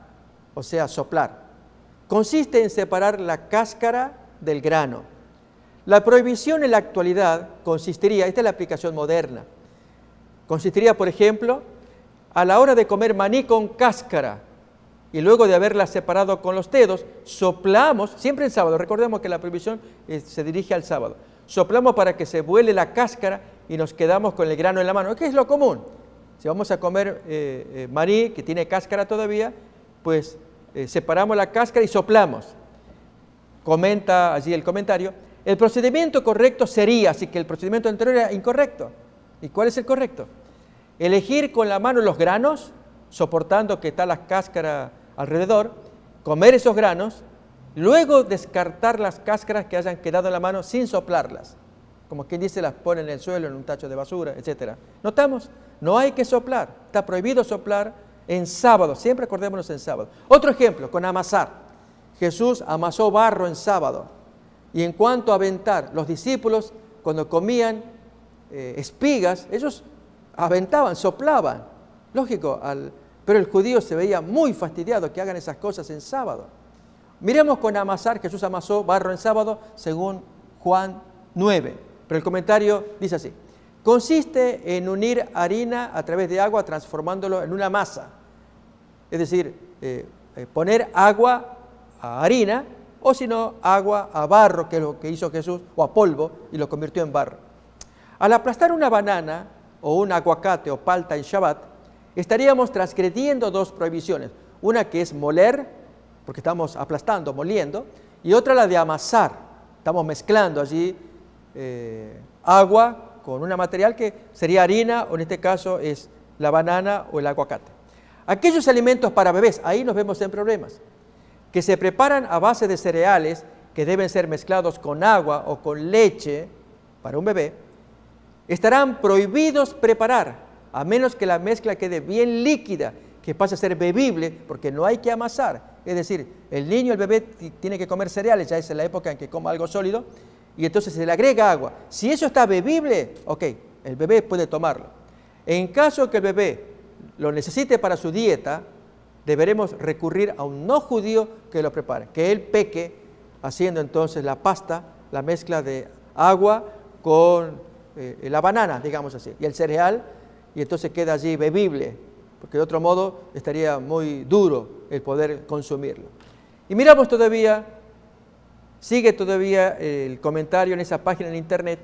[SPEAKER 2] o sea, soplar. Consiste en separar la cáscara del grano. La prohibición en la actualidad consistiría, esta es la aplicación moderna, consistiría, por ejemplo, a la hora de comer maní con cáscara y luego de haberla separado con los dedos, soplamos, siempre en sábado, recordemos que la prohibición se dirige al sábado, soplamos para que se vuele la cáscara y nos quedamos con el grano en la mano, que es lo común. Si vamos a comer maní que tiene cáscara todavía, pues separamos la cáscara y soplamos. Comenta allí el comentario, el procedimiento correcto sería, así que el procedimiento anterior era incorrecto. ¿Y cuál es el correcto? Elegir con la mano los granos, soportando que está la cáscara alrededor, comer esos granos, luego descartar las cáscaras que hayan quedado en la mano sin soplarlas. Como quien dice, las pone en el suelo, en un tacho de basura, etc. ¿Notamos? No hay que soplar, está prohibido soplar en sábado, siempre acordémonos en sábado. Otro ejemplo, con amasar. Jesús amasó barro en sábado. Y en cuanto a aventar, los discípulos cuando comían espigas, ellos aventaban, soplaban. Lógico, pero el judío se veía muy fastidiado que hagan esas cosas en sábado. Miremos con amasar, Jesús amasó barro en sábado según Juan 9. Pero el comentario dice así: consiste en unir harina a través de agua transformándolo en una masa. Es decir, poner agua a harina o si no, agua a barro, que es lo que hizo Jesús, o a polvo, y lo convirtió en barro. Al aplastar una banana o un aguacate o palta en Shabbat, estaríamos transgrediendo dos prohibiciones. Una que es moler, porque estamos aplastando, moliendo, y otra la de amasar. Estamos mezclando allí agua con un material que sería harina, o en este caso es la banana o el aguacate. Aquellos alimentos para bebés, ahí nos vemos en problemas, que se preparan a base de cereales que deben ser mezclados con agua o con leche para un bebé, estarán prohibidos preparar, a menos que la mezcla quede bien líquida, que pase a ser bebible, porque no hay que amasar. Es decir, el niño, el bebé, tiene que comer cereales, ya es en la época en que coma algo sólido, y entonces se le agrega agua. Si eso está bebible, ok, el bebé puede tomarlo. En caso que el bebé lo necesite para su dieta, deberemos recurrir a un no judío que lo prepare, que él peque haciendo entonces la pasta, la mezcla de agua con la banana, digamos así, y el cereal, y entonces queda allí bebible, porque de otro modo estaría muy duro el poder consumirlo. Y miramos todavía, sigue todavía el comentario en esa página en internet,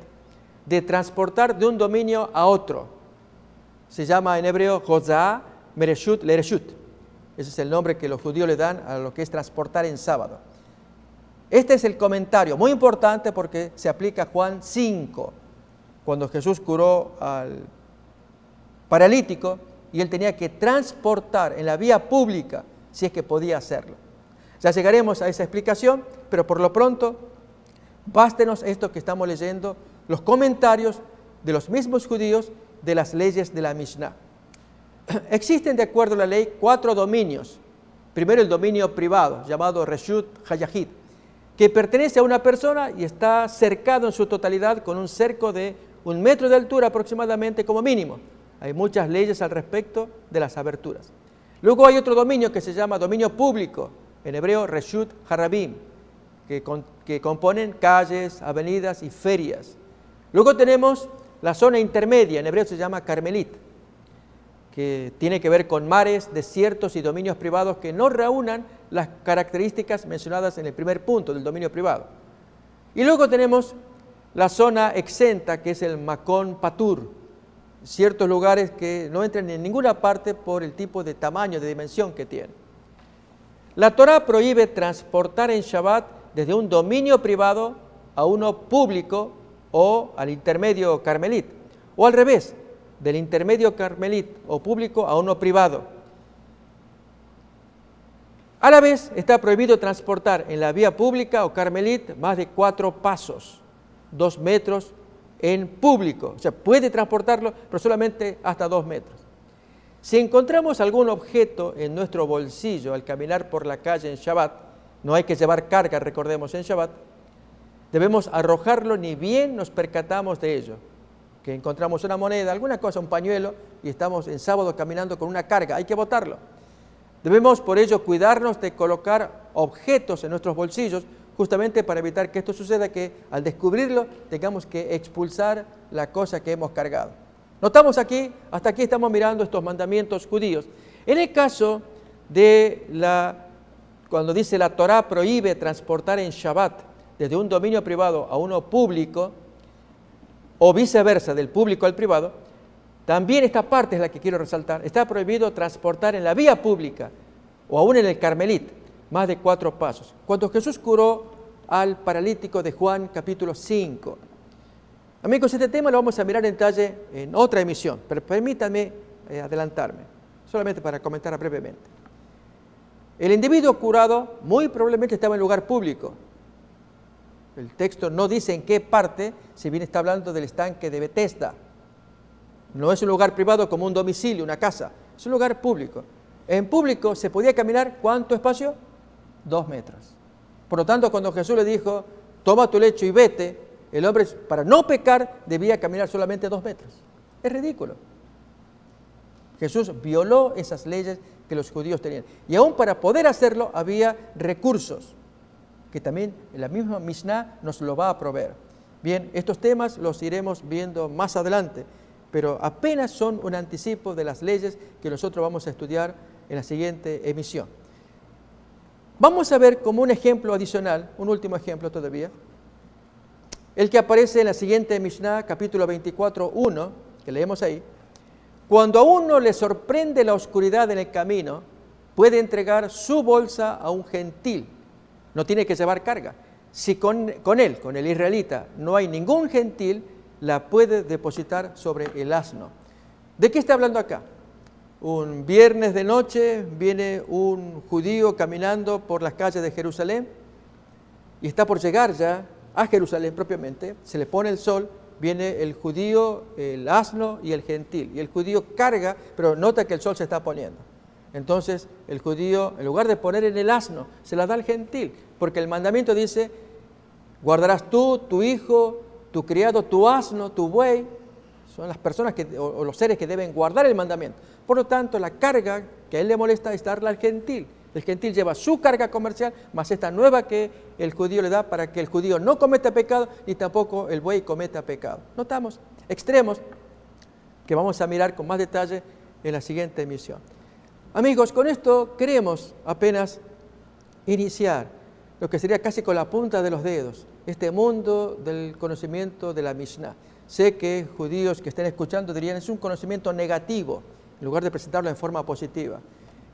[SPEAKER 2] de transportar de un dominio a otro. Se llama en hebreo Hozá Mereshut Lereshut. Ese es el nombre que los judíos le dan a lo que es transportar en sábado. Este es el comentario, muy importante porque se aplica a Juan 5, cuando Jesús curó al paralítico y él tenía que transportar en la vía pública si es que podía hacerlo. Ya llegaremos a esa explicación, pero por lo pronto, bástenos esto que estamos leyendo, los comentarios de los mismos judíos de las leyes de la Mishnah. Existen, de acuerdo a la ley, 4 dominios. Primero, el dominio privado, llamado Reshut Hayahid, que pertenece a una persona y está cercado en su totalidad con un cerco de 1 metro de altura aproximadamente como mínimo. Hay muchas leyes al respecto de las aberturas. Luego hay otro dominio que se llama dominio público, en hebreo Reshut Harabim, que componen calles, avenidas y ferias. Luego tenemos la zona intermedia, en hebreo se llama Carmelit, que tiene que ver con mares, desiertos y dominios privados que no reúnan las características mencionadas en el primer punto del dominio privado. Y luego tenemos la zona exenta, que es el Makon Patur, ciertos lugares que no entran en ninguna parte por el tipo de tamaño, de dimensión que tienen. La Torá prohíbe transportar en Shabbat desde un dominio privado a uno público o al intermedio carmelit, o al revés, del intermedio carmelit o público a uno privado. A la vez está prohibido transportar en la vía pública o carmelit más de 4 pasos, 2 metros en público. O sea, puede transportarlo, pero solamente hasta 2 metros. Si encontramos algún objeto en nuestro bolsillo al caminar por la calle en Shabbat, no hay que llevar carga, recordemos, en Shabbat, debemos arrojarlo ni bien nos percatamos de ello. Que encontramos una moneda, alguna cosa, un pañuelo, y estamos en sábado caminando con una carga, hay que botarlo. Debemos por ello cuidarnos de colocar objetos en nuestros bolsillos, justamente para evitar que esto suceda, que al descubrirlo tengamos que expulsar la cosa que hemos cargado. Notamos aquí, hasta aquí estamos mirando estos mandamientos judíos. En el caso de cuando dice la Torá prohíbe transportar en Shabbat desde un dominio privado a uno público, o viceversa, del público al privado, también esta parte es la que quiero resaltar. Está prohibido transportar en la vía pública o aún en el Carmelit más de 4 pasos. Cuando Jesús curó al paralítico de Juan capítulo 5. Amigos, este tema lo vamos a mirar en detalle en otra emisión, pero permítanme adelantarme, solamente para comentar brevemente. El individuo curado muy probablemente estaba en lugar público. El texto no dice en qué parte, si bien está hablando del estanque de Betesda. No es un lugar privado como un domicilio, una casa, es un lugar público. En público se podía caminar, ¿cuánto espacio? 2 metros. Por lo tanto, cuando Jesús le dijo, toma tu lecho y vete, el hombre, para no pecar, debía caminar solamente 2 metros. Es ridículo. Jesús violó esas leyes que los judíos tenían. Y aún para poder hacerlo había recursos, que también la misma Mishnah nos lo va a proveer. Bien, estos temas los iremos viendo más adelante, pero apenas son un anticipo de las leyes que nosotros vamos a estudiar en la siguiente emisión. Vamos a ver como un ejemplo adicional, un último ejemplo todavía, el que aparece en la siguiente Mishnah, capítulo 24, 1, que leemos ahí. Cuando a uno le sorprende la oscuridad en el camino, puede entregar su bolsa a un gentil. No tiene que llevar carga. Si con el israelita, no hay ningún gentil, la puede depositar sobre el asno. ¿De qué está hablando acá? Un viernes de noche viene un judío caminando por las calles de Jerusalén y está por llegar ya a Jerusalén propiamente, se le pone el sol, viene el judío, el asno y el gentil. Y el judío carga, pero nota que el sol se está poniendo. Entonces el judío, en lugar de poner en el asno, se la da al gentil, porque el mandamiento dice, guardarás tú, tu hijo, tu criado, tu asno, tu buey. Son las personas o los seres que deben guardar el mandamiento. Por lo tanto, la carga que a él le molesta es darla al gentil. El gentil lleva su carga comercial, más esta nueva que el judío le da para que el judío no cometa pecado, ni tampoco el buey cometa pecado. Notamos extremos que vamos a mirar con más detalle en la siguiente emisión. Amigos, con esto queremos apenas iniciar lo que sería casi con la punta de los dedos, este mundo del conocimiento de la Mishnah. Sé que judíos que estén escuchando dirían, es un conocimiento negativo, en lugar de presentarlo en forma positiva.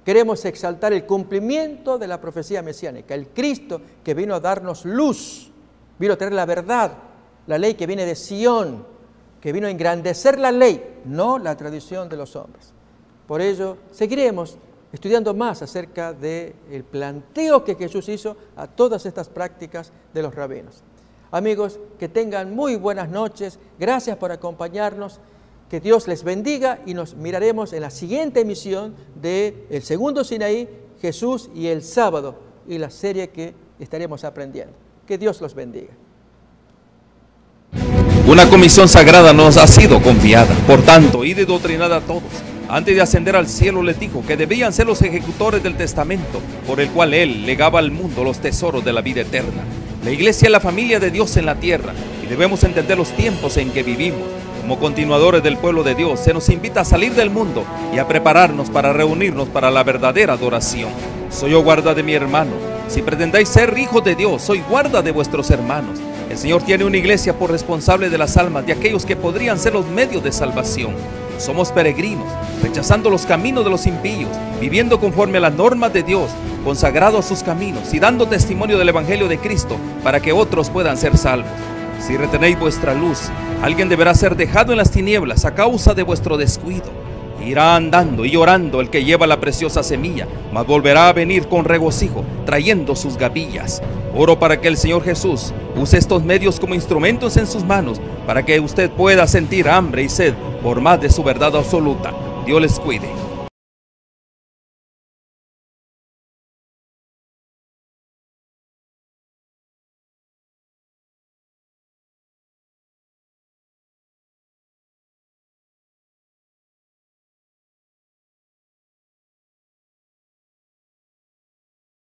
[SPEAKER 2] Queremos exaltar el cumplimiento de la profecía mesiánica, el Cristo que vino a darnos luz, vino a traer la verdad, la ley que viene de Sión, que vino a engrandecer la ley, no la tradición de los hombres. Por ello, seguiremos estudiando más acerca del planteo que Jesús hizo a todas estas prácticas de los rabinos. Amigos, que tengan muy buenas noches, gracias por acompañarnos, que Dios les bendiga y nos miraremos en la siguiente emisión de El Segundo Sinaí, Jesús y el Sábado, y la serie que estaremos aprendiendo. Que Dios los bendiga.
[SPEAKER 1] Una comisión sagrada nos ha sido confiada, por tanto, id y doctrinad a todos. Antes de ascender al cielo les dijo que debían ser los ejecutores del testamento, por el cual Él legaba al mundo los tesoros de la vida eterna. La iglesia es la familia de Dios en la tierra, y debemos entender los tiempos en que vivimos. Como continuadores del pueblo de Dios, se nos invita a salir del mundo y a prepararnos para reunirnos para la verdadera adoración. Soy yo guarda de mi hermano. Si pretendáis ser hijos de Dios, soy guarda de vuestros hermanos. El Señor tiene una iglesia por responsable de las almas de aquellos que podrían ser los medios de salvación. Somos peregrinos, rechazando los caminos de los impíos, viviendo conforme a las normas de Dios, consagrados a sus caminos y dando testimonio del Evangelio de Cristo para que otros puedan ser salvos. Si retenéis vuestra luz, alguien deberá ser dejado en las tinieblas a causa de vuestro descuido. Irá andando y llorando el que lleva la preciosa semilla, mas volverá a venir con regocijo, trayendo sus gavillas. Oro para que el Señor Jesús use estos medios como instrumentos en sus manos, para que usted pueda sentir hambre y sed por más de su verdad absoluta. Dios les cuide.